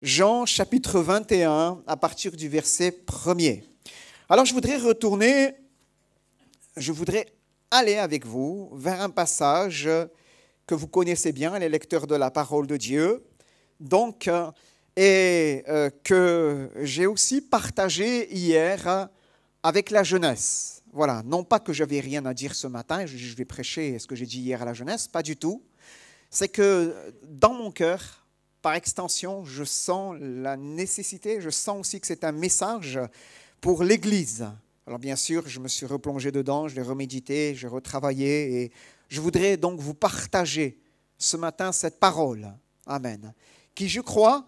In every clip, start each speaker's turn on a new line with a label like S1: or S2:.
S1: Jean chapitre 21 à partir du verset 1er. Alors je voudrais aller avec vous vers un passage que vous connaissez bien, les lecteurs de la parole de Dieu, que j'ai aussi partagé hier avec la jeunesse. Voilà, non pas que j'avais rien à dire ce matin, je vais prêcher ce que j'ai dit hier à la jeunesse, pas du tout. C'est que dans mon cœur, par extension, je sens la nécessité, je sens aussi que c'est un message pour l'Église. Alors bien sûr, je me suis replongé dedans, je l'ai remédité, j'ai retravaillé et je voudrais donc vous partager ce matin cette parole. Amen. Qui, je crois,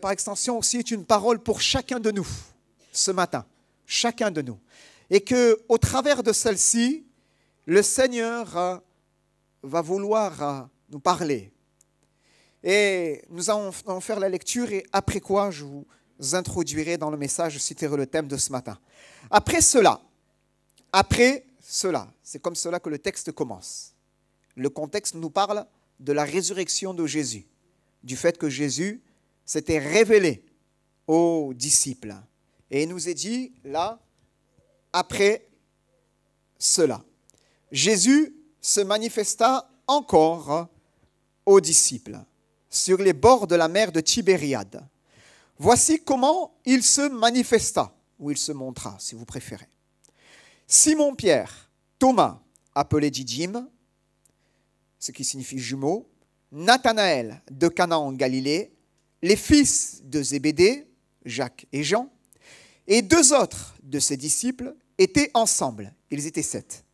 S1: par extension aussi est une parole pour chacun de nous ce matin. Chacun de nous. Et qu'au travers de celle-ci, le Seigneur va vouloir nous parler. Et nous allons faire la lecture et après quoi je vous introduirai dans le message, je citerai le thème de ce matin. Après cela, c'est comme cela que le texte commence. Le contexte nous parle de la résurrection de Jésus, du fait que Jésus s'était révélé aux disciples. Et il nous est dit là, après cela, Jésus se manifesta encore aux disciples sur les bords de la mer de Tibériade. Voici comment il se manifesta, ou il se montra, si vous préférez. Simon-Pierre, Thomas, appelé Didyme, ce qui signifie jumeau, Nathanaël de Cana en Galilée, les fils de Zébédée, Jacques et Jean, et deux autres de ses disciples étaient ensemble. Ils étaient 7.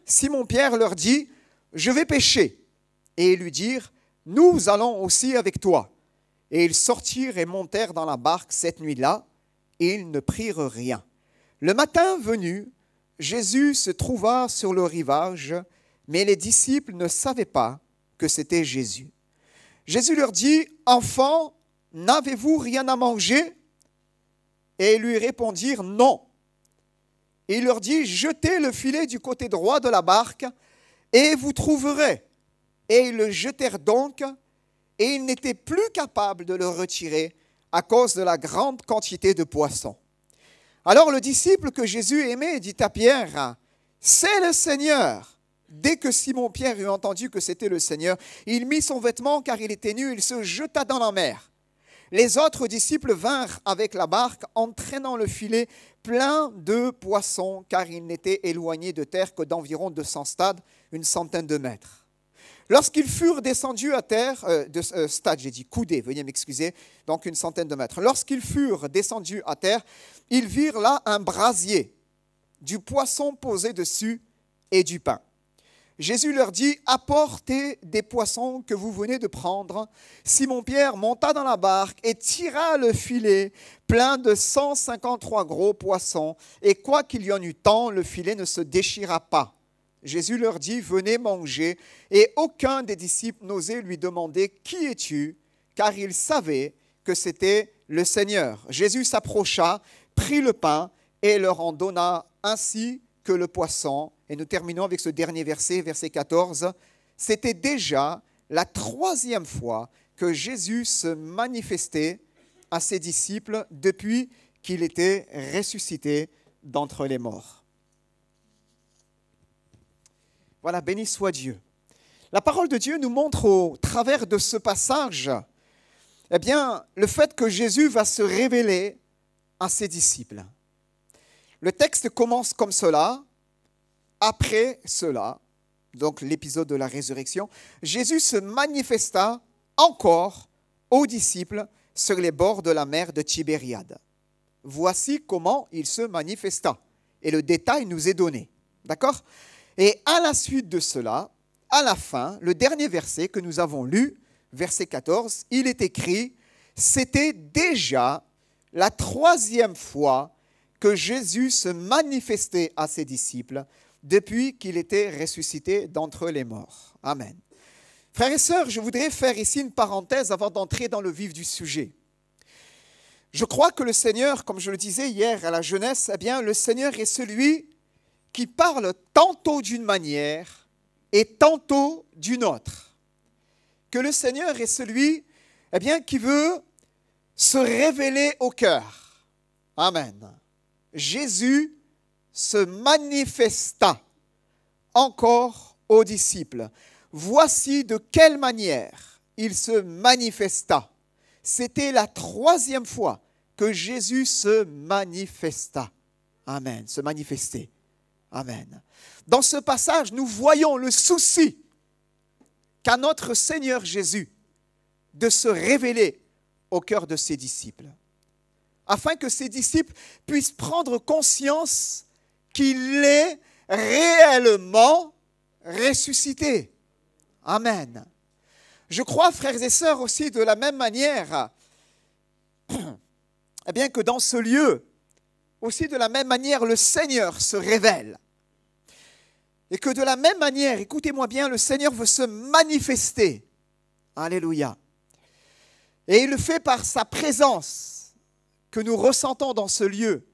S1: Simon-Pierre leur dit, « Je vais pêcher. » Et ils lui dirent, « Nous allons aussi avec toi. » Et ils sortirent et montèrent dans la barque cette nuit-là, et ils ne prirent rien. Le matin venu, Jésus se trouva sur le rivage, mais les disciples ne savaient pas que c'était Jésus. Jésus leur dit, « Enfants, n'avez-vous rien à manger ?» Et ils lui répondirent, « Non. » Et il leur dit, « Jetez le filet du côté droit de la barque, et vous trouverez. » Et ils le jetèrent donc, et ils n'étaient plus capables de le retirer à cause de la grande quantité de poissons. Alors le disciple que Jésus aimait dit à Pierre, « C'est le Seigneur !» Dès que Simon-Pierre eut entendu que c'était le Seigneur, il mit son vêtement car il était nu, il se jeta dans la mer. Les autres disciples vinrent avec la barque, entraînant le filet plein de poissons, car ils n'étaient éloignés de terre que d'environ 200 stades, une centaine de mètres. Lorsqu'ils furent descendus à terre, coudées, veuillez m'excuser, donc une centaine de mètres. Lorsqu'ils furent descendus à terre, ils virent là un brasier, du poisson posé dessus et du pain. Jésus leur dit, « Apportez des poissons que vous venez de prendre. » Simon-Pierre monta dans la barque et tira le filet plein de 153 gros poissons. Et quoiqu'il y en eût tant, le filet ne se déchira pas. Jésus leur dit, « Venez manger. » Et aucun des disciples n'osait lui demander, « Qui es-tu » car il savait que c'était le Seigneur. Jésus s'approcha, prit le pain et leur en donna ainsi que le poisson. Et nous terminons avec ce dernier verset, verset 14. C'était déjà la 3e fois que Jésus se manifestait à ses disciples depuis qu'il était ressuscité d'entre les morts. Voilà, béni soit Dieu. La parole de Dieu nous montre au travers de ce passage, le fait que Jésus va se révéler à ses disciples. Le texte commence comme cela. Après cela, donc l'épisode de la résurrection, Jésus se manifesta encore aux disciples sur les bords de la mer de Tibériade. Voici comment il se manifesta. Et le détail nous est donné. D'accord ? Et à la suite de cela, à la fin, le dernier verset que nous avons lu, verset 14, il est écrit « C'était déjà la 3e fois que Jésus se manifestait à ses disciples depuis qu'il était ressuscité d'entre les morts. » Amen. Frères et sœurs, je voudrais faire ici une parenthèse avant d'entrer dans le vif du sujet. Je crois que le Seigneur, comme je le disais hier à la jeunesse, le Seigneur est celui qui parle tantôt d'une manière et tantôt d'une autre. Que le Seigneur est celui qui veut se révéler au cœur. Amen. Jésus se manifesta encore aux disciples. Voici de quelle manière il se manifesta. C'était la 3e fois que Jésus se manifesta. Amen. Se manifester. Amen. Dans ce passage, nous voyons le souci qu'a notre Seigneur Jésus de se révéler au cœur de ses disciples, afin que ses disciples puissent prendre conscience qu'il est réellement ressuscité. Amen. Je crois, frères et sœurs, aussi de la même manière, eh bien que dans ce lieu, aussi de la même manière, le Seigneur se révèle. Et que de la même manière, écoutez-moi bien, le Seigneur veut se manifester. Alléluia. Et il le fait par sa présence que nous ressentons dans ce lieu,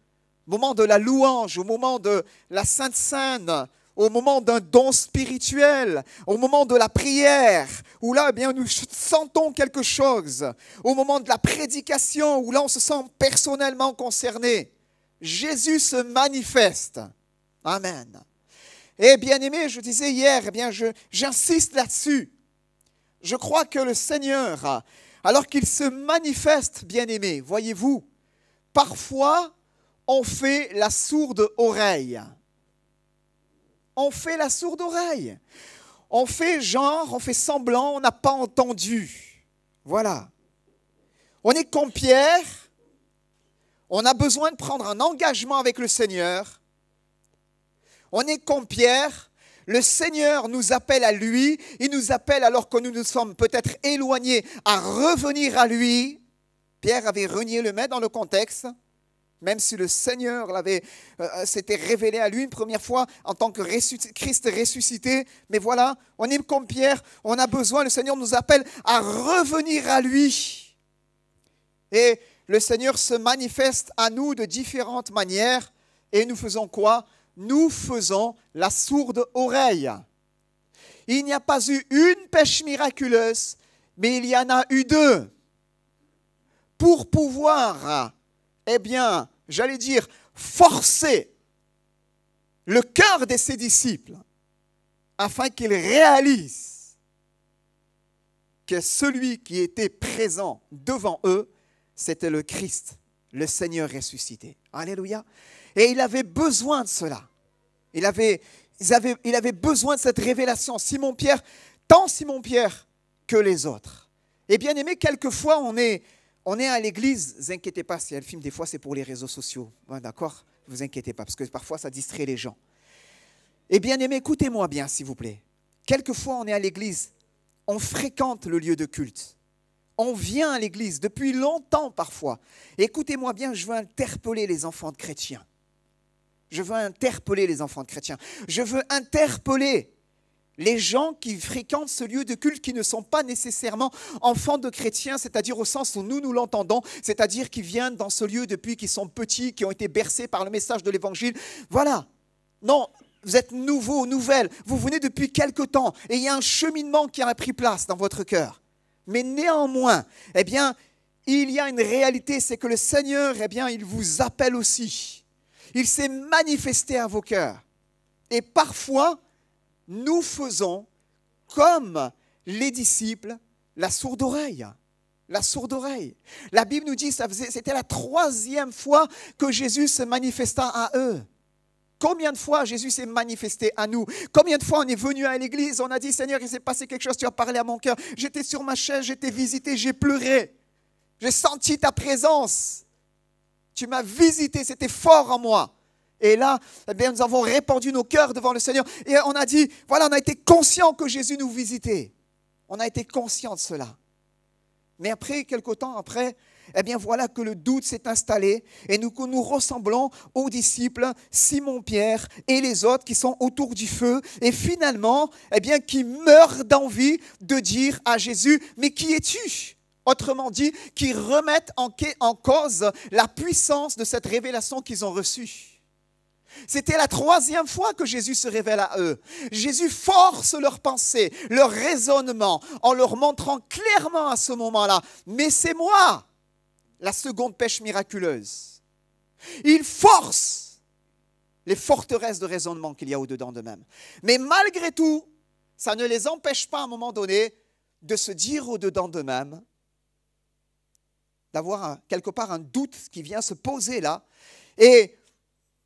S1: au moment de la louange, au moment de la Sainte Seine, au moment d'un don spirituel, au moment de la prière, où là, eh bien, nous sentons quelque chose, au moment de la prédication, où là, on se sent personnellement concerné. Jésus se manifeste. Amen. Et bien aimé, je disais hier, eh bien, j'insiste là-dessus. Je crois que le Seigneur, alors qu'il se manifeste, bien aimé, voyez-vous, parfois, on fait la sourde oreille. On fait la sourde oreille. On fait genre, on fait semblant, on n'a pas entendu. Voilà. On est comme Pierre, on a besoin de prendre un engagement avec le Seigneur. On est comme Pierre, le Seigneur nous appelle à lui, il nous appelle alors que nous nous sommes peut-être éloignés à revenir à lui. Pierre avait renié le maître dans le contexte. Même si le Seigneur s'était révélé à lui une première fois en tant que Christ ressuscité. Mais voilà, on est comme Pierre, on a besoin, le Seigneur nous appelle à revenir à lui. Et le Seigneur se manifeste à nous de différentes manières. Et nous faisons quoi? Nous faisons la sourde oreille. Il n'y a pas eu une pêche miraculeuse, mais il y en a eu 2. Pour pouvoir... eh bien, j'allais dire, forcer le cœur de ses disciples afin qu'ils réalisent que celui qui était présent devant eux, c'était le Christ, le Seigneur ressuscité. Alléluia. Et il avait besoin de cela. Il avait besoin de cette révélation. Simon-Pierre, tant Simon-Pierre que les autres. Et bien aimé, quelquefois on est à l'église, ne vous inquiétez pas, si elle filme des fois, c'est pour les réseaux sociaux. Ouais, d'accord? Ne vous inquiétez pas, parce que parfois, ça distrait les gens. Et bien aimé, écoutez-moi bien, s'il vous plaît. Quelquefois, on est à l'église, on fréquente le lieu de culte. On vient à l'église depuis longtemps parfois. Écoutez-moi bien, je veux interpeller les enfants de chrétiens. Je veux interpeller les enfants de chrétiens. Je veux interpeller les gens qui fréquentent ce lieu de culte qui ne sont pas nécessairement enfants de chrétiens, c'est-à-dire au sens où nous l'entendons, c'est-à-dire qui viennent dans ce lieu depuis qu'ils sont petits, qui ont été bercés par le message de l'évangile. Voilà. Non, vous êtes nouveaux, nouvelles, vous venez depuis quelque temps et il y a un cheminement qui a pris place dans votre cœur. Mais néanmoins, eh bien, il y a une réalité, c'est que le Seigneur, eh bien, il vous appelle aussi. Il s'est manifesté à vos cœurs. Et parfois, nous faisons comme les disciples la sourde oreille. La sourde oreille. La Bible nous dit que c'était la 3e fois que Jésus se manifesta à eux. Combien de fois Jésus s'est manifesté à nous? Combien de fois on est venu à l'église, on a dit Seigneur, il s'est passé quelque chose, tu as parlé à mon cœur. J'étais sur ma chaise, j'étais visité, j'ai pleuré. J'ai senti ta présence. Tu m'as visité, c'était fort en moi. Et là, eh bien, nous avons répandu nos cœurs devant le Seigneur. Et on a dit, voilà, on a été conscient que Jésus nous visitait. On a été conscient de cela. Mais après, quelque temps après, eh bien voilà que le doute s'est installé et nous ressemblons aux disciples Simon-Pierre et les autres qui sont autour du feu et finalement, eh bien, qui meurent d'envie de dire à Jésus, mais qui es-tu ? Autrement dit, qui remettent en cause la puissance de cette révélation qu'ils ont reçue. C'était la 3e fois que Jésus se révèle à eux. Jésus force leur pensée, leur raisonnement, en leur montrant clairement à ce moment-là, mais c'est moi. la seconde pêche miraculeuse. Ils forcent les forteresses de raisonnement qu'il y a au-dedans d'eux-mêmes. Mais malgré tout, ça ne les empêche pas à un moment donné de se dire au-dedans d'eux-mêmes, d'avoir quelque part un doute qui vient se poser là, et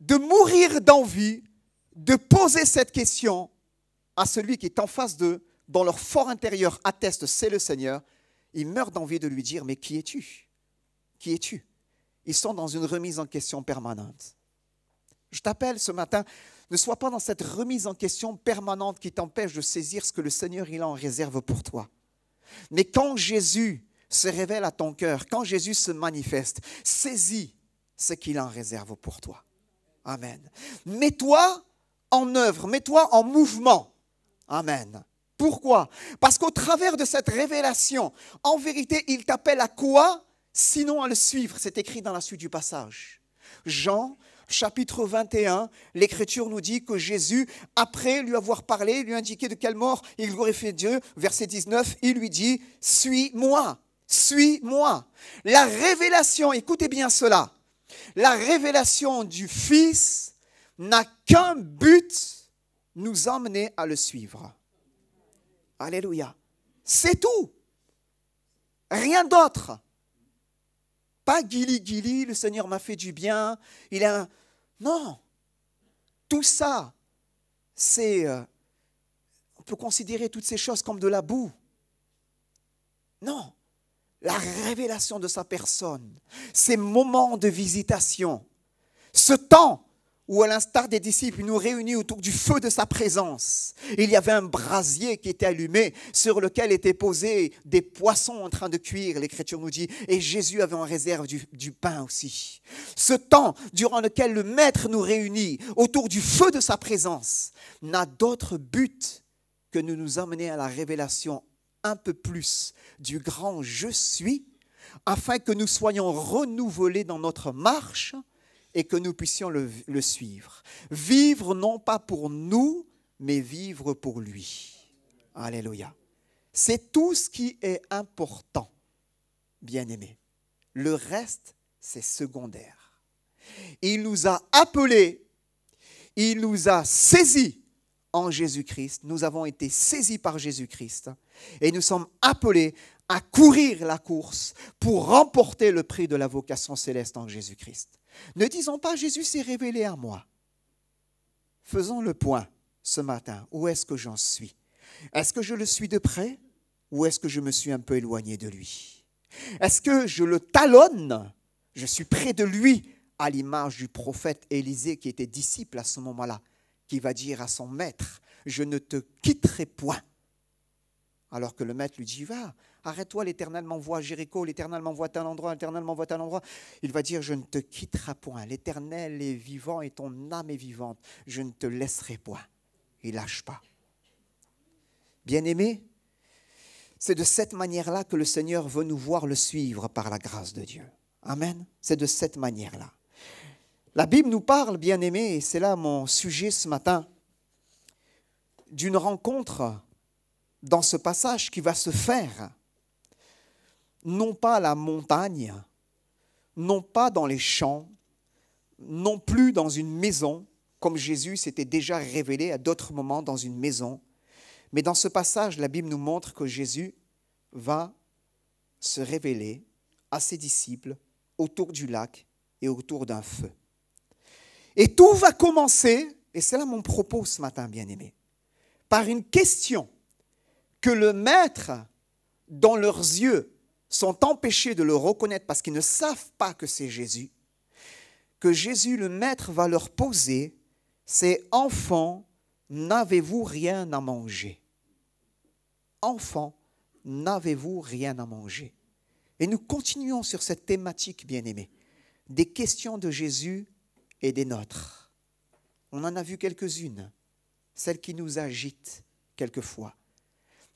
S1: de mourir d'envie de poser cette question à celui qui est en face d'eux, dont leur fort intérieur atteste, c'est le Seigneur. Ils meurent d'envie de lui dire, mais qui es-tu? Qui es-tu? Ils sont dans une remise en question permanente. Je t'appelle ce matin, ne sois pas dans cette remise en question permanente qui t'empêche de saisir ce que le Seigneur il a en réserve pour toi. Mais quand Jésus se révèle à ton cœur, quand Jésus se manifeste, saisis ce qu'il a en réserve pour toi. Amen. Mets-toi en œuvre, mets-toi en mouvement. Amen. Pourquoi? Parce qu'au travers de cette révélation, en vérité, il t'appelle à quoi? Sinon à le suivre. C'est écrit dans la suite du passage. Jean, chapitre 21, l'Écriture nous dit que Jésus, après lui avoir parlé, lui indiqué de quelle mort il glorifiait Dieu, verset 19, il lui dit, « Suis-moi, suis-moi ». La révélation, écoutez bien cela, la révélation du Fils n'a qu'un but, nous emmener à le suivre. Alléluia. C'est tout. Rien d'autre. Pas guili-guili, le Seigneur m'a fait du bien. Non. Tout ça, on peut considérer toutes ces choses comme de la boue. Non. La révélation de sa personne, ces moments de visitation, ce temps où, à l'instar des disciples, il nous réunit autour du feu de sa présence. Il y avait un brasier qui était allumé, sur lequel étaient posés des poissons en train de cuire, l'Écriture nous dit, et Jésus avait en réserve du pain aussi. Ce temps durant lequel le Maître nous réunit autour du feu de sa présence n'a d'autre but que de nous emmener à la révélation un peu plus du grand « Je suis », afin que nous soyons renouvelés dans notre marche et que nous puissions le suivre. Vivre non pas pour nous, mais vivre pour lui. Alléluia. C'est tout ce qui est important, bien-aimés. Le reste, c'est secondaire. Il nous a appelés, il nous a saisis en Jésus-Christ. Nous avons été saisis par Jésus-Christ et nous sommes appelés à courir la course pour remporter le prix de la vocation céleste en Jésus-Christ. Ne disons pas « Jésus s'est révélé à moi ». Faisons le point ce matin. Où est-ce que j'en suis? Est-ce que je le suis de près ou est-ce que je me suis un peu éloigné de lui? Est-ce que je le talonne? Je suis près de lui, à l'image du prophète Élisée qui était disciple à ce moment-là, qui va dire à son maître « Je ne te quitterai point ». Alors que le maître lui dit « Va, arrête-toi, l'Éternel m'envoie à Jéricho, l'Éternel m'envoie à tel endroit, l'Éternel m'envoie à tel endroit. » Il va dire « Je ne te quitterai point, l'Éternel est vivant et ton âme est vivante, je ne te laisserai point. » Il ne lâche pas. Bien-aimés, c'est de cette manière-là que le Seigneur veut nous voir le suivre par la grâce de Dieu. Amen. C'est de cette manière-là. La Bible nous parle, bien-aimés, et c'est là mon sujet ce matin, d'une rencontre dans ce passage qui va se faire, non pas à la montagne, non pas dans les champs, non plus dans une maison, comme Jésus s'était déjà révélé à d'autres moments dans une maison. Mais dans ce passage, la Bible nous montre que Jésus va se révéler à ses disciples autour du lac et autour d'un feu. Et tout va commencer, et c'est là mon propos ce matin, bien-aimés, par une question que le Maître, dont leurs yeux sont empêchés de le reconnaître parce qu'ils ne savent pas que c'est Jésus, que Jésus, le Maître, va leur poser, c'est « Enfants, n'avez-vous rien à manger ?» Enfants, n'avez-vous rien à manger? Et nous continuons sur cette thématique, bien-aimés, des questions de Jésus et des nôtres. On en a vu quelques-unes, celles qui nous agitent quelquefois.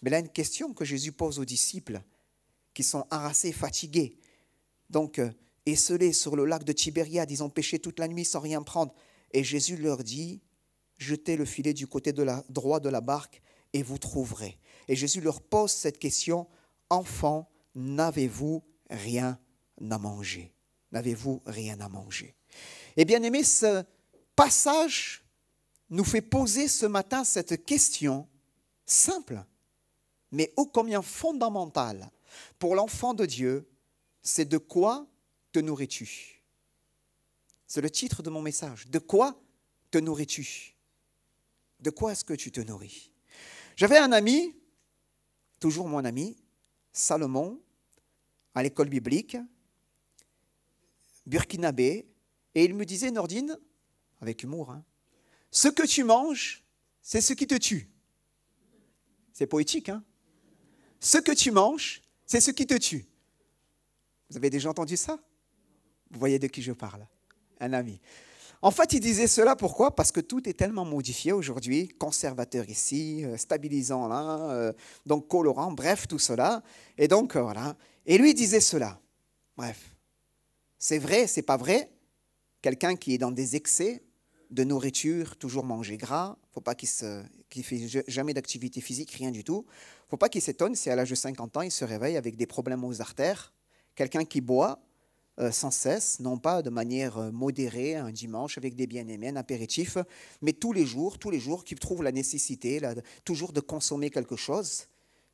S1: Mais là, une question que Jésus pose aux disciples qui sont harassés, fatigués, donc esselés sur le lac de Tibériade, ils ont pêché toute la nuit sans rien prendre. Et Jésus leur dit, jetez le filet du côté droit de la barque et vous trouverez. Et Jésus leur pose cette question, enfants, n'avez-vous rien à manger? N'avez-vous rien à manger? Et bien aimé, ce passage nous fait poser ce matin cette question simple, mais ô combien fondamentale pour l'enfant de Dieu, c'est de quoi te nourris-tu? C'est le titre de mon message. De quoi te nourris-tu? De quoi est-ce que tu te nourris? J'avais un ami, toujours mon ami, Salomon, à l'école biblique, burkinabé, et il me disait, Nordine, avec humour, hein, ce que tu manges, c'est ce qui te tue. C'est poétique, hein? Ce que tu manges, c'est ce qui te tue. Vous avez déjà entendu ça? Vous voyez de qui je parle? Un ami. En fait, il disait cela, pourquoi? Parce que tout est tellement modifié aujourd'hui, conservateur ici, stabilisant là, donc colorant, bref, tout cela. Et donc, voilà. Et lui disait cela. Bref, c'est vrai, c'est pas vrai. Quelqu'un qui est dans des excès de nourriture, toujours manger gras, faut pas qu'il ne fait jamais d'activité physique, rien du tout. Faut pas qu'il s'étonne si à l'âge de 50 ans, il se réveille avec des problèmes aux artères. Quelqu'un qui boit sans cesse, non pas de manière modérée, un dimanche avec des bien-aimés, un apéritif, mais tous les jours, qui trouve la nécessité toujours de consommer quelque chose.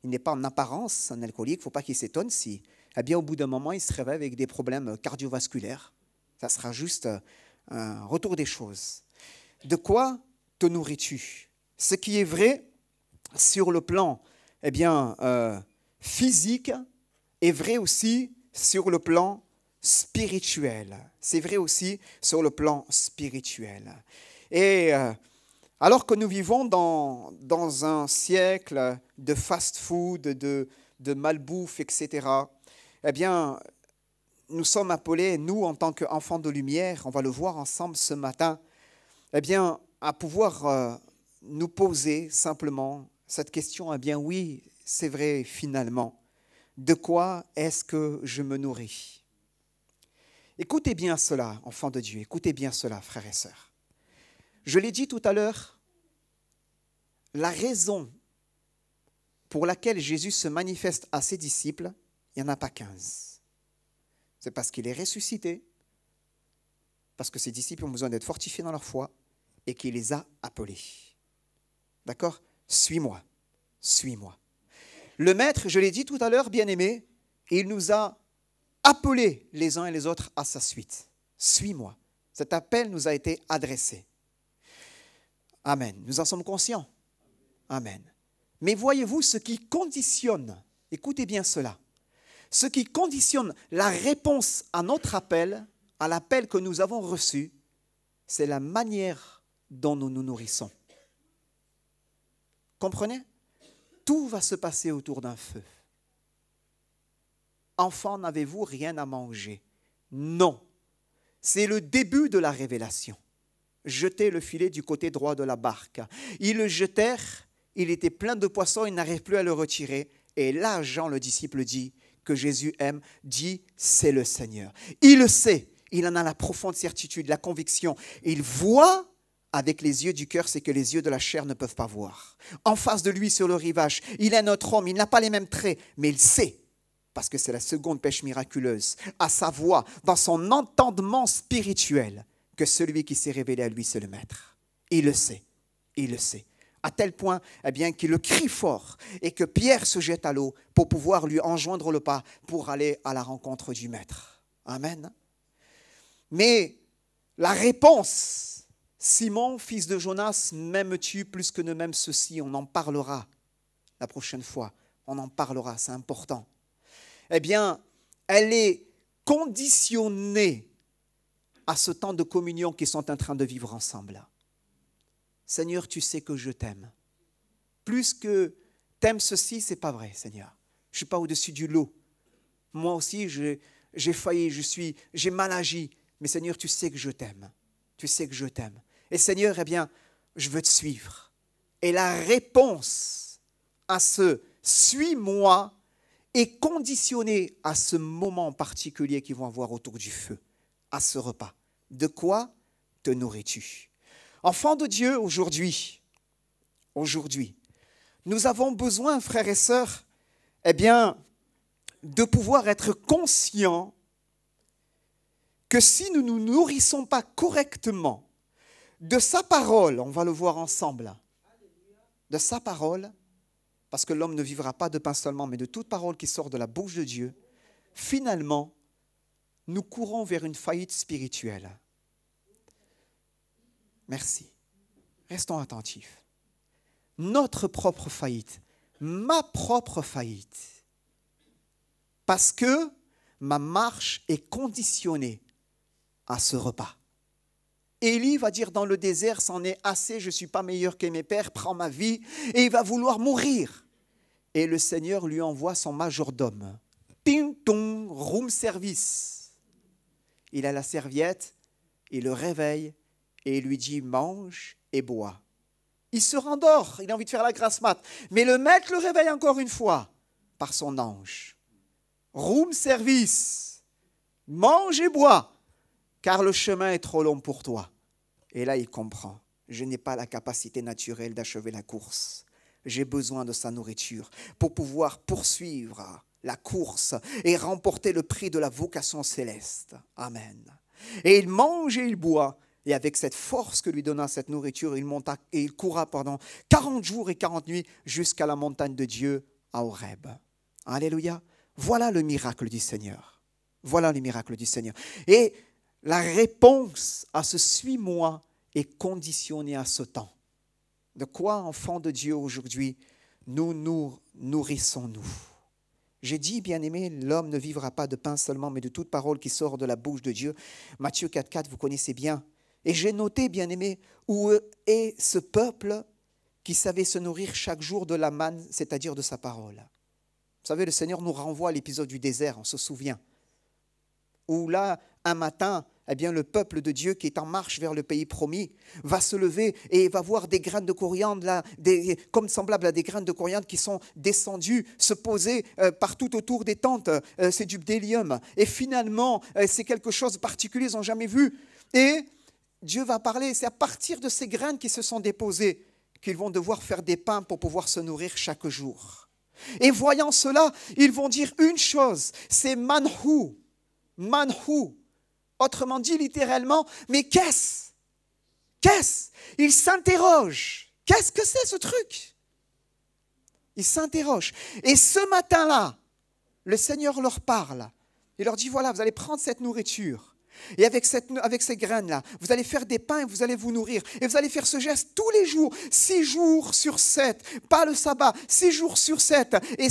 S1: Il n'est pas en apparence un alcoolique, il ne faut pas qu'il s'étonne si, eh bien, au bout d'un moment, il se réveille avec des problèmes cardiovasculaires. Ça sera juste un retour des choses. De quoi te nourris-tu? Ce qui est vrai sur le plan eh bien, physique est vrai aussi sur le plan spirituel. C'est vrai aussi sur le plan spirituel. Et alors que nous vivons dans un siècle de fast-food, de malbouffe, etc., eh bien, nous sommes appelés, nous, en tant qu'enfants de lumière, on va le voir ensemble ce matin, eh bien, à pouvoir nous poser simplement cette question. Eh bien, oui, c'est vrai, finalement. De quoi est-ce que je me nourris? Écoutez bien cela, enfants de Dieu, écoutez bien cela, frères et sœurs. Je l'ai dit tout à l'heure, la raison pour laquelle Jésus se manifeste à ses disciples, il n'y en a pas 15. C'est parce qu'il est ressuscité, parce que ses disciples ont besoin d'être fortifiés dans leur foi et qu'il les a appelés. D'accord? Suis-moi, suis-moi. Le Maître, je l'ai dit tout à l'heure, bien-aimé, il nous a appelés les uns et les autres à sa suite. Suis-moi. Cet appel nous a été adressé. Amen. Nous en sommes conscients. Amen. Mais voyez-vous ce qui conditionne, écoutez bien cela, ce qui conditionne la réponse à notre appel, à l'appel que nous avons reçu, c'est la manière dont nous nous nourrissons. Comprenez? Tout va se passer autour d'un feu. Enfants, n'avez-vous rien à manger? Non. C'est le début de la révélation. Jetez le filet du côté droit de la barque. Ils le jetèrent, il était plein de poissons, ils n'arrivent plus à le retirer. Et là, Jean, le disciple, dit que Jésus aime, dit, c'est le Seigneur. Il le sait, il en a la profonde certitude, la conviction. Il voit avec les yeux du cœur, c'est que les yeux de la chair ne peuvent pas voir. En face de lui, sur le rivage, il est notre homme, il n'a pas les mêmes traits, mais il sait, parce que c'est la seconde pêche miraculeuse, à sa voix, dans son entendement spirituel, que celui qui s'est révélé à lui, c'est le Maître. Il le sait, il le sait. À tel point eh bien, qu'il le crie fort et que Pierre se jette à l'eau pour pouvoir lui enjoindre le pas pour aller à la rencontre du Maître. Amen. Mais la réponse, Simon, fils de Jonas, m'aimes-tu plus que ne m'aime ceci? On en parlera la prochaine fois. On en parlera, c'est important. Eh bien, elle est conditionnée à ce temps de communion qu'ils sont en train de vivre ensemble. Seigneur, tu sais que je t'aime. Plus que t'aimes ceci, c'est pas vrai, Seigneur. Je ne suis pas au-dessus du lot. Moi aussi, j'ai failli, j'ai mal agi. Mais Seigneur, tu sais que je t'aime. Tu sais que je t'aime. Et Seigneur, eh bien, je veux te suivre. Et la réponse à ce « suis-moi » est conditionnée à ce moment particulier qu'ils vont avoir autour du feu, à ce repas. De quoi te nourris-tu? Enfants de Dieu, aujourd'hui, nous avons besoin, frères et sœurs, eh bien, de pouvoir être conscients que si nous ne nous nourrissons pas correctement de sa parole, on va le voir ensemble, de sa parole, parce que l'homme ne vivra pas de pain seulement, mais de toute parole qui sort de la bouche de Dieu, finalement, nous courons vers une faillite spirituelle. Merci. Restons attentifs. Notre propre faillite, ma propre faillite, parce que ma marche est conditionnée à ce repas. Élie va dire dans le désert, c'en est assez, je ne suis pas meilleur que mes pères, prends ma vie, et il va vouloir mourir. Et le Seigneur lui envoie son majordome. Ting tong, room service. Il a la serviette, il le réveille et il lui dit mange et bois. Il se rendort, il a envie de faire la grasse mat. Mais le maître le réveille encore une fois par son ange. Room service, mange et bois, car le chemin est trop long pour toi. Et là, il comprend, je n'ai pas la capacité naturelle d'achever la course. J'ai besoin de sa nourriture pour pouvoir poursuivre la course et remporter le prix de la vocation céleste. Amen. Et il mange et il boit. Et avec cette force que lui donna cette nourriture, il monta et il coura pendant 40 jours et 40 nuits jusqu'à la montagne de Dieu à Horeb. Alléluia. Voilà le miracle du Seigneur. Voilà le miracle du Seigneur. Et la réponse à ce suis-moi est conditionnée à ce temps. De quoi, enfants de Dieu, aujourd'hui, nous nourrissons-nous? J'ai dit, bien-aimé, l'homme ne vivra pas de pain seulement, mais de toute parole qui sort de la bouche de Dieu. Matthieu 4,4, vous connaissez bien. Et j'ai noté, bien-aimé, où est ce peuple qui savait se nourrir chaque jour de la manne, c'est-à-dire de sa parole. Vous savez, le Seigneur nous renvoie à l'épisode du désert, on se souvient. Où là, un matin, eh bien, le peuple de Dieu qui est en marche vers le pays promis va se lever et va voir des graines de coriandre, là, comme semblables à des graines de coriandre qui sont descendues, se poser partout autour des tentes. C'est du bdellium. Et finalement, c'est quelque chose de particulier, ils n'ont jamais vu. Et Dieu va parler, c'est à partir de ces graines qui se sont déposées qu'ils vont devoir faire des pains pour pouvoir se nourrir chaque jour. Et voyant cela, ils vont dire une chose, c'est manhu, manhu. Autrement dit, littéralement, mais qu'est-ce? Qu'est-ce? Ils s'interrogent. Qu'est-ce que c'est ce truc? Ils s'interrogent. Et ce matin-là, le Seigneur leur parle. Il leur dit, voilà, vous allez prendre cette nourriture. Et avec ces graines-là, vous allez faire des pains et vous allez vous nourrir. Et vous allez faire ce geste tous les jours, 6 jours sur 7, pas le sabbat, 6 jours sur 7. Et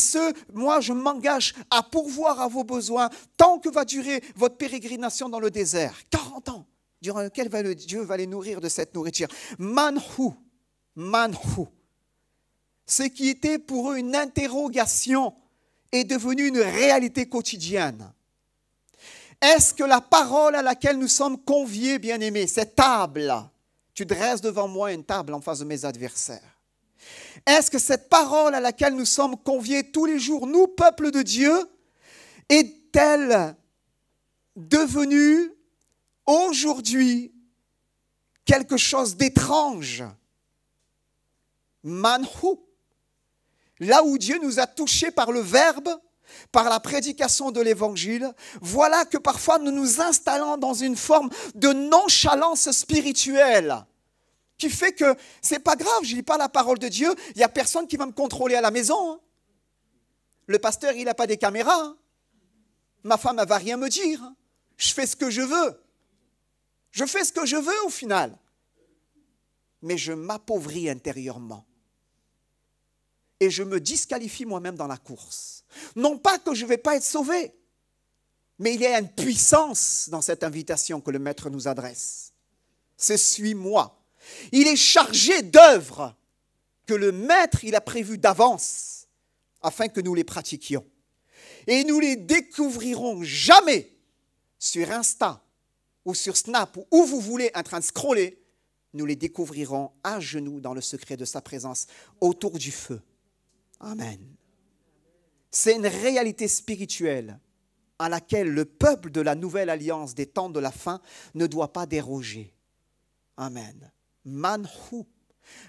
S1: moi, je m'engage à pourvoir à vos besoins tant que va durer votre pérégrination dans le désert. 40 ans, durant lequel Dieu va les nourrir de cette nourriture. Manhu, manhu. Ce qui était pour eux une interrogation est devenu une réalité quotidienne. Est-ce que la parole à laquelle nous sommes conviés, bien-aimés, cette table, tu dresses devant moi une table en face de mes adversaires. Est-ce que cette parole à laquelle nous sommes conviés tous les jours, nous, peuple de Dieu, est-elle devenue aujourd'hui quelque chose d'étrange? Manhu. Là où Dieu nous a touchés par le Verbe, par la prédication de l'Évangile, voilà que parfois nous nous installons dans une forme de nonchalance spirituelle qui fait que c'est pas grave, je ne lis pas la parole de Dieu, il n'y a personne qui va me contrôler à la maison. Hein. Le pasteur, il n'a pas des caméras. Hein. Ma femme, elle ne va rien me dire. Hein. Je fais ce que je veux. Je fais ce que je veux au final. Mais je m'appauvris intérieurement. Et je me disqualifie moi-même dans la course. Non pas que je ne vais pas être sauvé, mais il y a une puissance dans cette invitation que le Maître nous adresse. C'est suis-moi. Il est chargé d'œuvres que le Maître il a prévues d'avance afin que nous les pratiquions. Et nous les découvrirons jamais sur Insta ou sur Snap ou où vous voulez en train de scroller. Nous les découvrirons à genoux dans le secret de sa présence autour du feu. Amen. C'est une réalité spirituelle à laquelle le peuple de la nouvelle alliance des temps de la fin ne doit pas déroger. Amen. Manhu.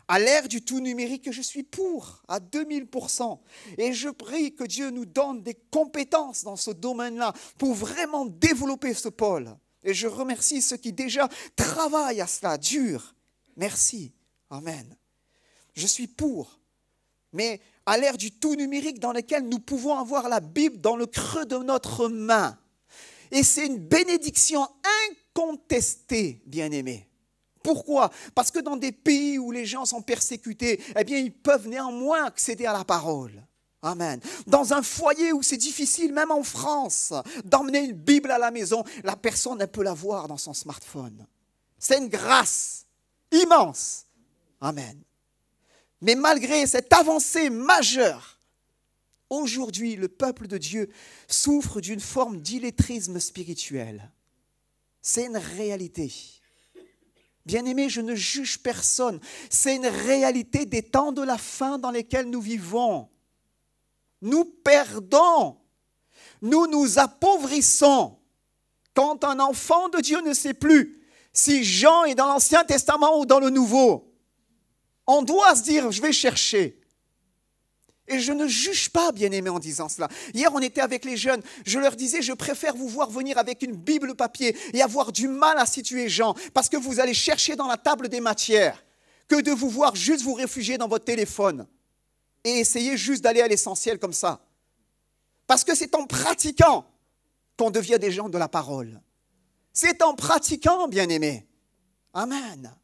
S1: À l'ère du tout numérique, je suis pour, à 2000%. Et je prie que Dieu nous donne des compétences dans ce domaine-là pour vraiment développer ce pôle. Et je remercie ceux qui déjà travaillent à cela, dur. Merci. Amen. Je suis pour. Mais à l'ère du tout numérique dans lequel nous pouvons avoir la Bible dans le creux de notre main. Et c'est une bénédiction incontestée, bien-aimés. Pourquoi? Parce que dans des pays où les gens sont persécutés, eh bien, ils peuvent néanmoins accéder à la parole. Amen. Dans un foyer où c'est difficile, même en France, d'emmener une Bible à la maison, la personne, elle peut la voir dans son smartphone. C'est une grâce immense. Amen. Mais malgré cette avancée majeure, aujourd'hui, le peuple de Dieu souffre d'une forme d'illettrisme spirituel. C'est une réalité. Bien-aimés, je ne juge personne. C'est une réalité des temps de la fin dans lesquels nous vivons. Nous perdons, nous nous appauvrissons. Quand un enfant de Dieu ne sait plus si Jean est dans l'Ancien Testament ou dans le Nouveau, on doit se dire, je vais chercher. Et je ne juge pas, bien-aimés, en disant cela. Hier, on était avec les jeunes. Je leur disais, je préfère vous voir venir avec une Bible papier et avoir du mal à situer Jean, parce que vous allez chercher dans la table des matières, que de vous voir juste vous réfugier dans votre téléphone et essayer juste d'aller à l'essentiel comme ça. Parce que c'est en pratiquant qu'on devient des gens de la parole. C'est en pratiquant, bien-aimés. Amen.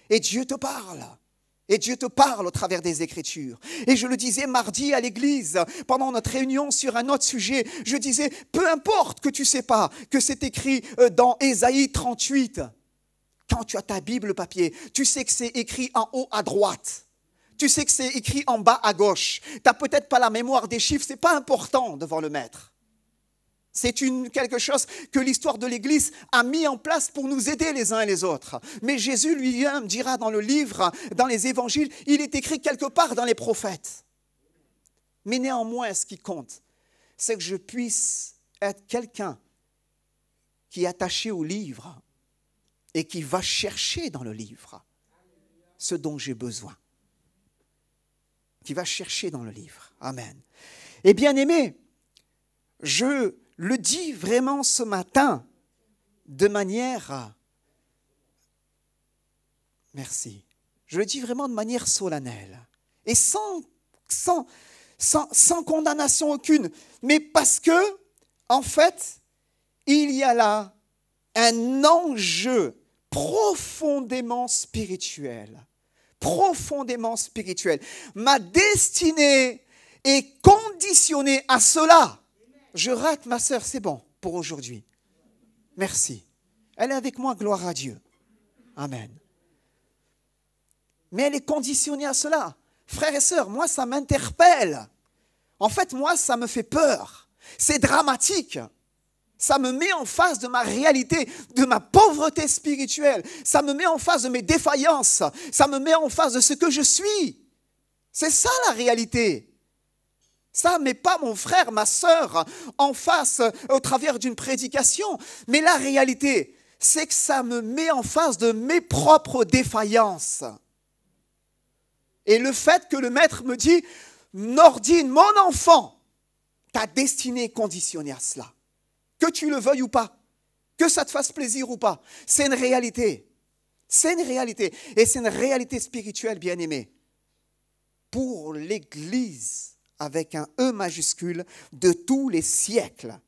S1: Et Dieu te parle. Et Dieu te parle au travers des Écritures. Et je le disais mardi à l'église, pendant notre réunion sur un autre sujet, je disais, peu importe que tu ne sais pas que c'est écrit dans Ésaïe 38. Quand tu as ta Bible papier, tu sais que c'est écrit en haut à droite. Tu sais que c'est écrit en bas à gauche. Tu n'as peut-être pas la mémoire des chiffres, ce n'est pas important devant le maître. C'est quelque chose que l'histoire de l'Église a mis en place pour nous aider les uns et les autres. Mais Jésus lui-même dira dans le livre, dans les évangiles, il est écrit quelque part dans les prophètes. Mais néanmoins, ce qui compte, c'est que je puisse être quelqu'un qui est attaché au livre et qui va chercher dans le livre ce dont j'ai besoin. Qui va chercher dans le livre. Amen. Et bien aimé, je le dis vraiment ce matin de manière, merci, je le dis vraiment de manière solennelle et sans condamnation aucune, mais parce que, en fait, il y a là un enjeu profondément spirituel. Profondément spirituel. Ma destinée est conditionnée à cela. Je rate ma sœur, c'est bon pour aujourd'hui. Merci. Elle est avec moi, gloire à Dieu. Amen. Mais elle est conditionnée à cela. Frères et sœurs, moi ça m'interpelle. En fait, moi ça me fait peur. C'est dramatique. Ça me met en face de ma réalité, de ma pauvreté spirituelle. Ça me met en face de mes défaillances. Ça me met en face de ce que je suis. C'est ça la réalité. Ça ne met pas mon frère, ma sœur en face au travers d'une prédication. Mais la réalité, c'est que ça me met en face de mes propres défaillances. Et le fait que le maître me dit, Nordine, mon enfant, ta destinée est conditionnée à cela. Que tu le veuilles ou pas, que ça te fasse plaisir ou pas, c'est une réalité. C'est une réalité. Et c'est une réalité spirituelle, bien-aimée. Pour l'Église, avec un E majuscule, de tous les siècles,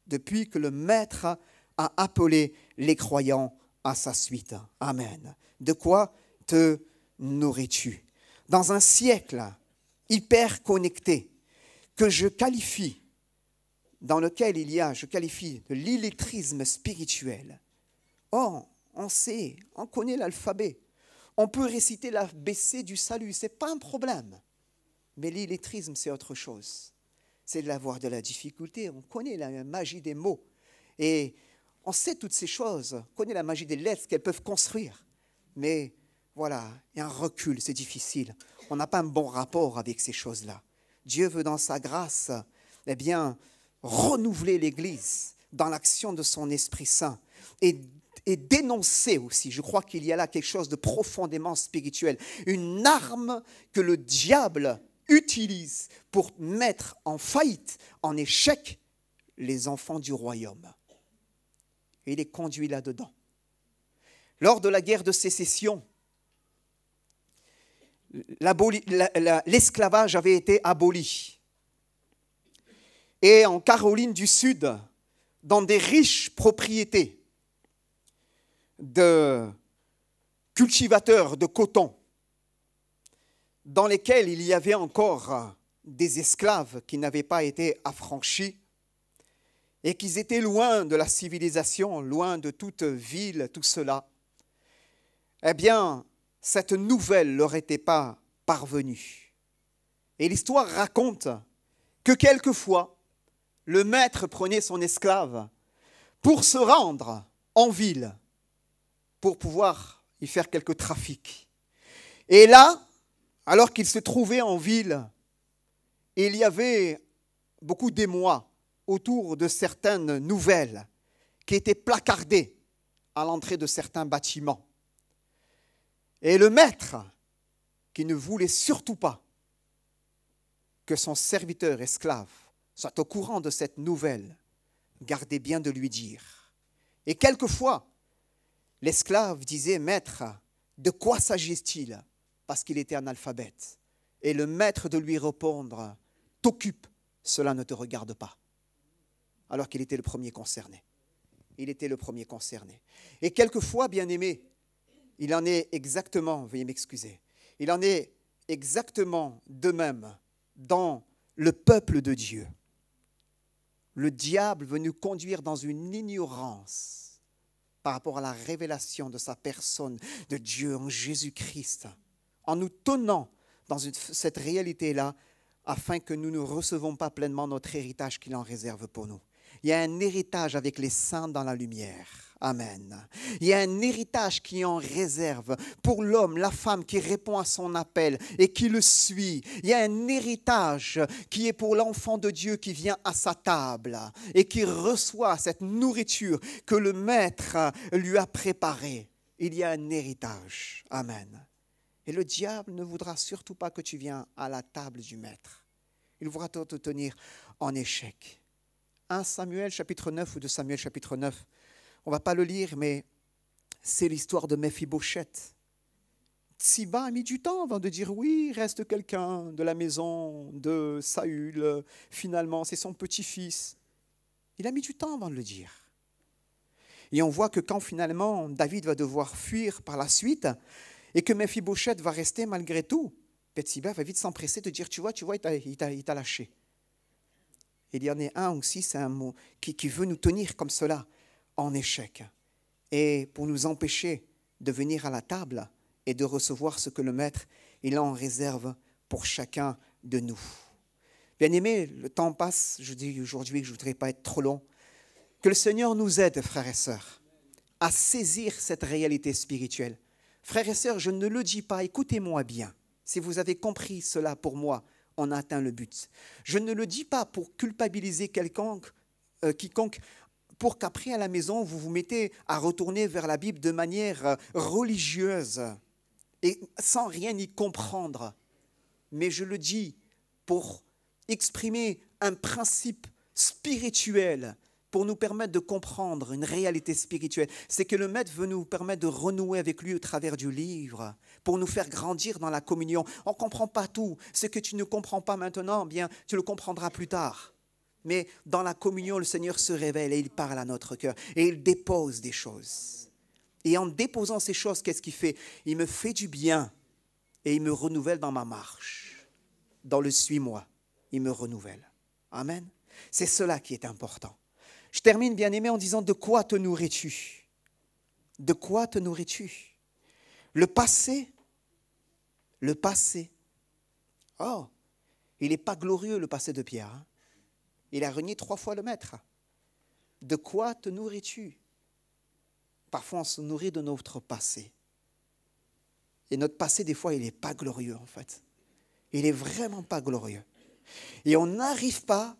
S1: depuis que le Maître a appelé les croyants à sa suite. Amen. De quoi te nourris-tu? Dans un siècle hyper connecté, que je qualifie, dans lequel je qualifie de l'illettrisme spirituel. Or, on sait, on connaît l'alphabet. On peut réciter l'ABC du salut, ce n'est pas un problème. Mais l'illettrisme, c'est autre chose. C'est d'avoir de la difficulté. On connaît la magie des mots. Et on sait toutes ces choses. On connaît la magie des lettres qu'elles peuvent construire. Mais voilà, il y a un recul, c'est difficile. On n'a pas un bon rapport avec ces choses-là. Dieu veut, dans sa grâce, eh bien, renouveler l'Église dans l'action de son Esprit Saint et dénoncer aussi, je crois qu'il y a là quelque chose de profondément spirituel, une arme que le diable utilise pour mettre en faillite, en échec, les enfants du royaume. et il est conduit là-dedans. Lors de la guerre de sécession, l'esclavage avait été aboli. Et en Caroline du Sud, dans des riches propriétés de cultivateurs de coton, dans lesquels il y avait encore des esclaves qui n'avaient pas été affranchis et qui étaient loin de la civilisation, loin de toute ville, tout cela, eh bien, cette nouvelle ne leur était pas parvenue. Et l'histoire raconte que quelquefois, le maître prenait son esclave pour se rendre en ville, pour pouvoir y faire quelques trafics. Et là, alors qu'il se trouvait en ville, il y avait beaucoup d'émoi autour de certaines nouvelles qui étaient placardées à l'entrée de certains bâtiments. Et le maître, qui ne voulait surtout pas que son serviteur esclave soit au courant de cette nouvelle, gardait bien de lui dire. Et quelquefois, l'esclave disait, « Maître, de quoi s'agit-il » parce qu'il était analphabète. Et le maître de lui répondre, « T'occupe, cela ne te regarde pas. » Alors qu'il était le premier concerné. Il était le premier concerné. Et quelquefois, bien-aimé, il en est exactement, veuillez m'excuser, il en est exactement de même dans le peuple de Dieu. Le diable veut nous conduire dans une ignorance par rapport à la révélation de sa personne, de Dieu en Jésus-Christ, en nous tenant dans cette réalité-là, afin que nous ne recevons pas pleinement notre héritage qu'il en réserve pour nous. Il y a un héritage avec les saints dans la lumière. Amen. Il y a un héritage qui est en réserve pour l'homme, la femme qui répond à son appel et qui le suit. Il y a un héritage qui est pour l'enfant de Dieu qui vient à sa table et qui reçoit cette nourriture que le maître lui a préparée. Il y a un héritage. Amen. Et le diable ne voudra surtout pas que tu viennes à la table du maître. Il voudra te tenir en échec. 1 Samuel chapitre 9 ou 2 Samuel chapitre 9, on ne va pas le lire, mais c'est l'histoire de Méphibosheth. Tsiba a mis du temps avant de dire oui, reste quelqu'un de la maison de Saül. Finalement, c'est son petit-fils. Il a mis du temps avant de le dire. Et on voit que quand finalement David va devoir fuir par la suite et que Méphibosheth va rester malgré tout, Tsiba va vite s'empresser de dire, tu vois, il t'a lâché. Il y en a un aussi, c'est un mot qui veut nous tenir comme cela, en échec. Et pour nous empêcher de venir à la table et de recevoir ce que le maître, il en réserve pour chacun de nous. Bien-aimés, le temps passe, je dis aujourd'hui que je ne voudrais pas être trop long. Que le Seigneur nous aide, frères et sœurs, à saisir cette réalité spirituelle. Frères et sœurs, je ne le dis pas, écoutez-moi bien. Si vous avez compris cela pour moi, on a atteint le but. Je ne le dis pas pour culpabiliser quiconque, pour qu'après à la maison, vous vous mettez à retourner vers la Bible de manière religieuse et sans rien y comprendre. Mais je le dis pour exprimer un principe spirituel, pour nous permettre de comprendre une réalité spirituelle. C'est que le Maître veut nous permettre de renouer avec lui au travers du livre, pour nous faire grandir dans la communion. On ne comprend pas tout. Ce que tu ne comprends pas maintenant, bien, tu le comprendras plus tard. Mais dans la communion, le Seigneur se révèle et il parle à notre cœur. Et il dépose des choses. Et en déposant ces choses, qu'est-ce qu'il fait? Il me fait du bien et il me renouvelle dans ma marche. Dans le suis-moi, il me renouvelle. Amen. C'est cela qui est important. Je termine, bien-aimé, en disant, de quoi te nourris-tu? De quoi te nourris-tu? Le passé. Oh, il n'est pas glorieux, le passé de Pierre. Hein? Il a renié 3 fois le Maître. De quoi te nourris-tu? Parfois, on se nourrit de notre passé. Et notre passé, des fois, il n'est pas glorieux, en fait. Il n'est vraiment pas glorieux. Et on n'arrive pas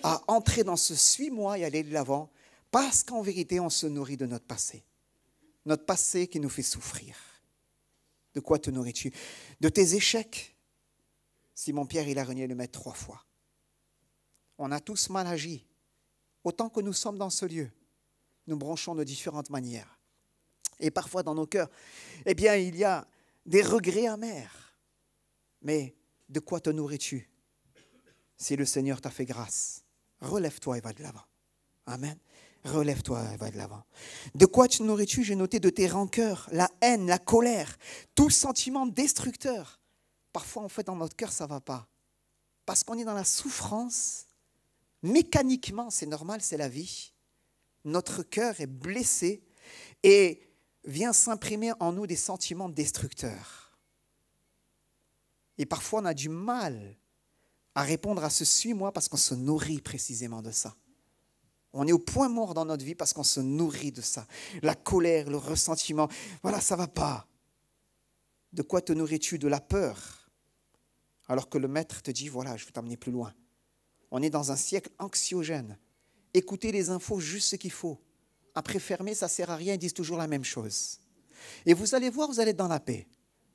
S1: à entrer dans ce suis-moi et aller de l'avant, parce qu'en vérité, on se nourrit de notre passé. Notre passé qui nous fait souffrir. De quoi te nourris-tu? De tes échecs. Simon-Pierre, il a renié le Maître 3 fois. On a tous mal agi, autant que nous sommes dans ce lieu. nous branchons de différentes manières. Et parfois dans nos cœurs, eh bien, il y a des regrets amers. Mais de quoi te nourris-tu? Si le Seigneur t'a fait grâce, relève-toi et va de l'avant. Amen. Relève-toi et va de l'avant. De quoi te nourris-tu? J'ai noté de tes rancœurs, la haine, la colère, tout sentiment destructeur. Parfois, en fait, dans notre cœur, ça ne va pas. Parce qu'on est dans la souffrance. Mécaniquement, c'est normal, c'est la vie. Notre cœur est blessé et vient s'imprimer en nous des sentiments destructeurs. Et parfois, on a du mal à répondre à ce suis-moi parce qu'on se nourrit précisément de ça. On est au point mort dans notre vie parce qu'on se nourrit de ça. La colère, le ressentiment, voilà, ça ne va pas. De quoi te nourris-tu? De la peur. Alors que le maître te dit, voilà, je vais t'emmener plus loin. On est dans un siècle anxiogène. Écoutez les infos, juste ce qu'il faut. Après fermer, ça ne sert à rien, ils disent toujours la même chose. Et vous allez voir, vous allez être dans la paix.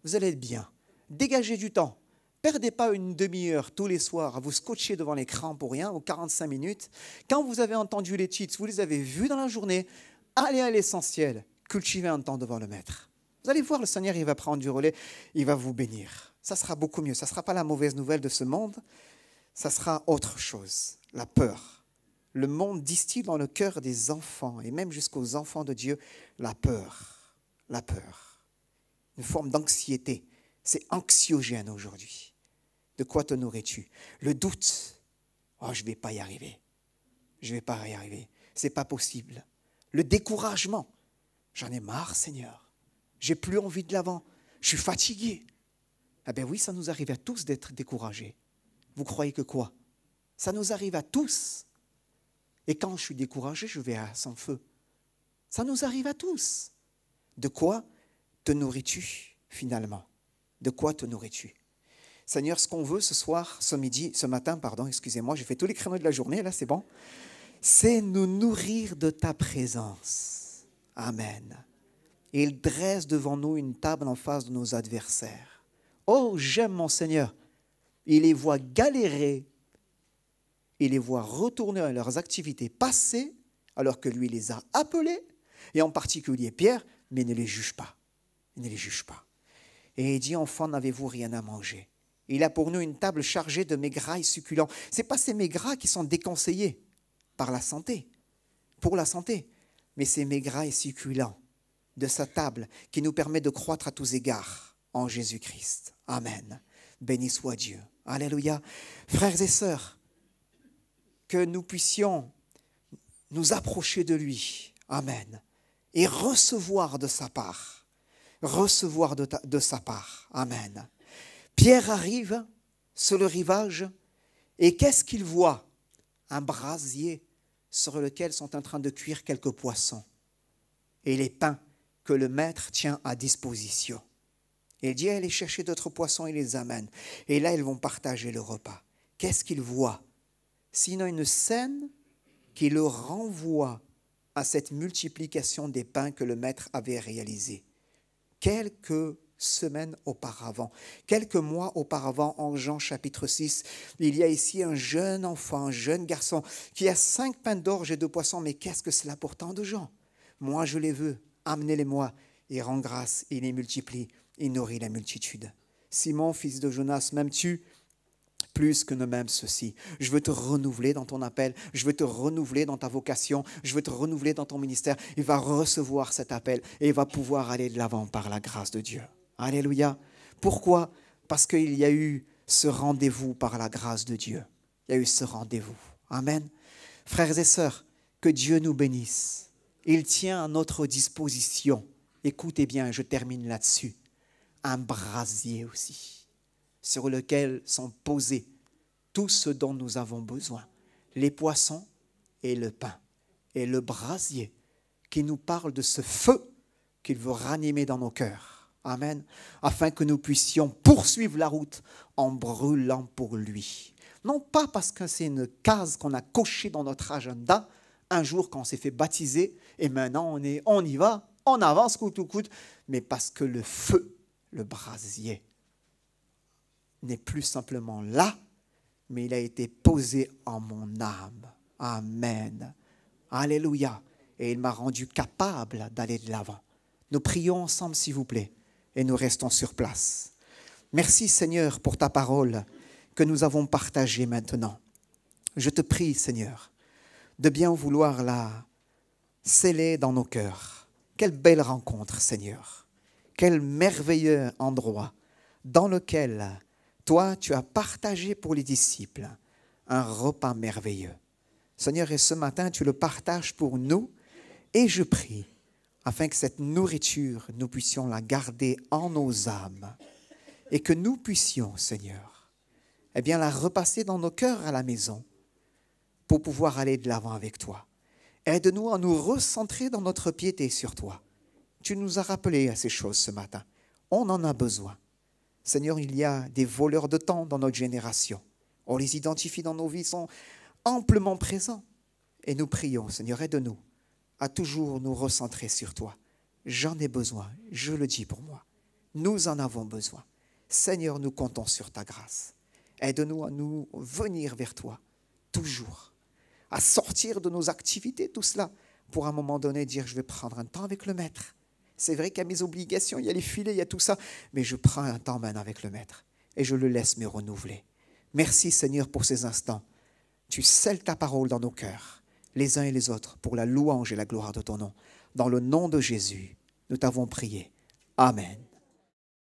S1: Vous allez être bien. Dégagez du temps. Perdez pas une demi-heure tous les soirs à vous scotcher devant l'écran pour rien, ou 45 minutes. Quand vous avez entendu les titres, vous les avez vus dans la journée, allez à l'essentiel. Cultivez un temps devant le maître. Vous allez voir, le Seigneur, il va prendre du relais, il va vous bénir. Ça sera beaucoup mieux. Ça ne sera pas la mauvaise nouvelle de ce monde, ça sera autre chose, la peur. Le monde distille dans le cœur des enfants, et même jusqu'aux enfants de Dieu, la peur. La peur. Une forme d'anxiété. C'est anxiogène aujourd'hui. De quoi te nourris-tu? Le doute. Oh, je ne vais pas y arriver. Je ne vais pas y arriver. Ce n'est pas possible. Le découragement. J'en ai marre, Seigneur. J'ai plus envie de l'avant. Je suis fatigué. Ah ben oui, ça nous arrive à tous d'être découragés. Vous croyez que quoi? Ça nous arrive à tous. Et quand je suis découragé, je vais à son feu. Ça nous arrive à tous. De quoi te nourris-tu finalement? De quoi te nourris-tu? Seigneur, ce qu'on veut ce soir, ce matin, excusez-moi, j'ai fait tous les créneaux de la journée, là, c'est bon. C'est nous nourrir de ta présence. Amen. Et il dresse devant nous une table en face de nos adversaires. Oh, j'aime mon Seigneur. Il les voit galérer. Il les voit retourner à leurs activités passées, alors que lui les a appelés, et en particulier Pierre, mais ne les juge pas. Il ne les juge pas. Et il dit, enfants, n'avez-vous rien à manger? Il a pour nous une table chargée de maigrailles succulents. Ce n'est pas ces maigras qui sont déconseillés par la santé, pour la santé, mais ces maigrailles succulents de sa table qui nous permet de croître à tous égards en Jésus-Christ. Amen. Béni soit Dieu. Alléluia. Frères et sœurs, que nous puissions nous approcher de lui. Amen. Et recevoir de sa part. Recevoir de sa part. Amen. Pierre arrive sur le rivage et qu'est-ce qu'il voit? Un brasier sur lequel sont en train de cuire quelques poissons et les pains que le maître tient à disposition. Il dit, allez chercher d'autres poissons, il les amène. Et là, ils vont partager le repas. Qu'est-ce qu'il voit? Sinon une scène qui le renvoie à cette multiplication des pains que le maître avait réalisé. Quelques semaines auparavant, quelques mois auparavant, en Jean chapitre 6, il y a ici un jeune enfant, un jeune garçon qui a 5 pains d'orge et 2 poissons. Mais qu'est-ce que cela pour tant de gens? Moi, je les veux, amenez-les-moi. Il rend grâce, il les multiplie, il nourrit la multitude. Simon, fils de Jonas, m'aimes-tu plus que ne m'aime ceci? Je veux te renouveler dans ton appel, je veux te renouveler dans ta vocation, je veux te renouveler dans ton ministère. Il va recevoir cet appel et il va pouvoir aller de l'avant par la grâce de Dieu. Alléluia. Pourquoi? Parce qu'il y a eu ce rendez-vous par la grâce de Dieu. Il y a eu ce rendez-vous. Amen. Frères et sœurs, que Dieu nous bénisse. Il tient à notre disposition. Écoutez bien, je termine là-dessus. Un brasier aussi, sur lequel sont posés tout ce dont nous avons besoin. Les poissons et le pain. Et le brasier qui nous parle de ce feu qu'il veut ranimer dans nos cœurs. Amen. Afin que nous puissions poursuivre la route en brûlant pour lui. Non pas parce que c'est une case qu'on a cochée dans notre agenda, un jour quand on s'est fait baptiser, et maintenant on y va, on avance coûte ou coûte, mais parce que le feu, le brasier, n'est plus simplement là, mais il a été posé en mon âme. Amen. Alléluia. et il m'a rendu capable d'aller de l'avant. Nous prions ensemble, s'il vous plaît, et nous restons sur place. Merci Seigneur pour ta parole que nous avons partagée maintenant. Je te prie Seigneur de bien vouloir la sceller dans nos cœurs. Quelle belle rencontre Seigneur. Quel merveilleux endroit dans lequel toi tu as partagé pour les disciples un repas merveilleux. Seigneur, et ce matin tu le partages pour nous et je prie afin que cette nourriture, nous puissions la garder en nos âmes et que nous puissions, Seigneur, eh bien, la repasser dans nos cœurs à la maison pour pouvoir aller de l'avant avec toi. Aide-nous à nous recentrer dans notre piété sur toi. Tu nous as rappelé à ces choses ce matin. On en a besoin. Seigneur, il y a des voleurs de temps dans notre génération. On les identifie dans nos vies, ils sont amplement présents. Et nous prions, Seigneur, aide-nous à toujours nous recentrer sur toi. J'en ai besoin, je le dis pour moi. Nous en avons besoin. Seigneur, nous comptons sur ta grâce. Aide-nous à nous venir vers toi, toujours, à sortir de nos activités, tout cela, pour à un moment donné dire, je vais prendre un temps avec le Maître. C'est vrai qu'il y a mes obligations, il y a les filets, il y a tout ça, mais je prends un temps maintenant avec le Maître et je le laisse me renouveler. Merci Seigneur pour ces instants. Tu scelles ta parole dans nos cœurs, les uns et les autres, pour la louange et la gloire de ton nom. Dans le nom de Jésus, nous t'avons prié. Amen.